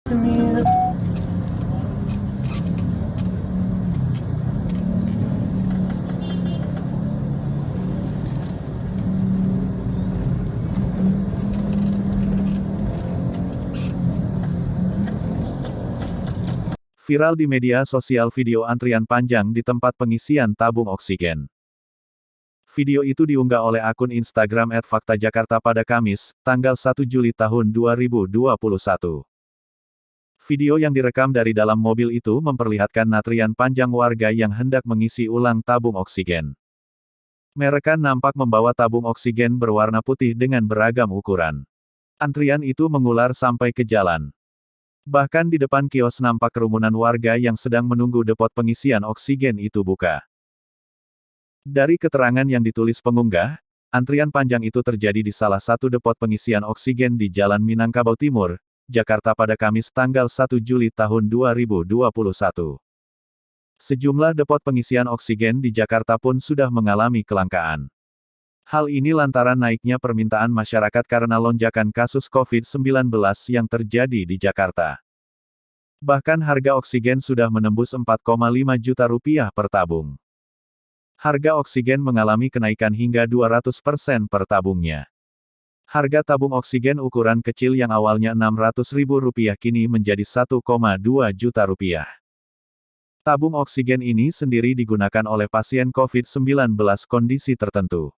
Viral di media sosial video antrian panjang di tempat pengisian tabung oksigen. Video itu diunggah oleh akun Instagram @faktajakarta pada Kamis, tanggal 1 Juli tahun 2021. Video yang direkam dari dalam mobil itu memperlihatkan antrian panjang warga yang hendak mengisi ulang tabung oksigen. Mereka nampak membawa tabung oksigen berwarna putih dengan beragam ukuran. Antrian itu mengular sampai ke jalan. Bahkan di depan kios nampak kerumunan warga yang sedang menunggu depot pengisian oksigen itu buka. Dari keterangan yang ditulis pengunggah, antrian panjang itu terjadi di salah satu depot pengisian oksigen di Jalan Minangkabau Timur, Jakarta pada Kamis tanggal 1 Juli tahun 2021. Sejumlah depot pengisian oksigen di Jakarta pun sudah mengalami kelangkaan. Hal ini lantaran naiknya permintaan masyarakat karena lonjakan kasus COVID-19 yang terjadi di Jakarta. Bahkan harga oksigen sudah menembus 4,5 juta rupiah per tabung. Harga oksigen mengalami kenaikan hingga 200% per tabungnya. Harga tabung oksigen ukuran kecil yang awalnya Rp600.000 kini menjadi Rp1,2 juta. Tabung oksigen ini sendiri digunakan oleh pasien COVID-19 kondisi tertentu.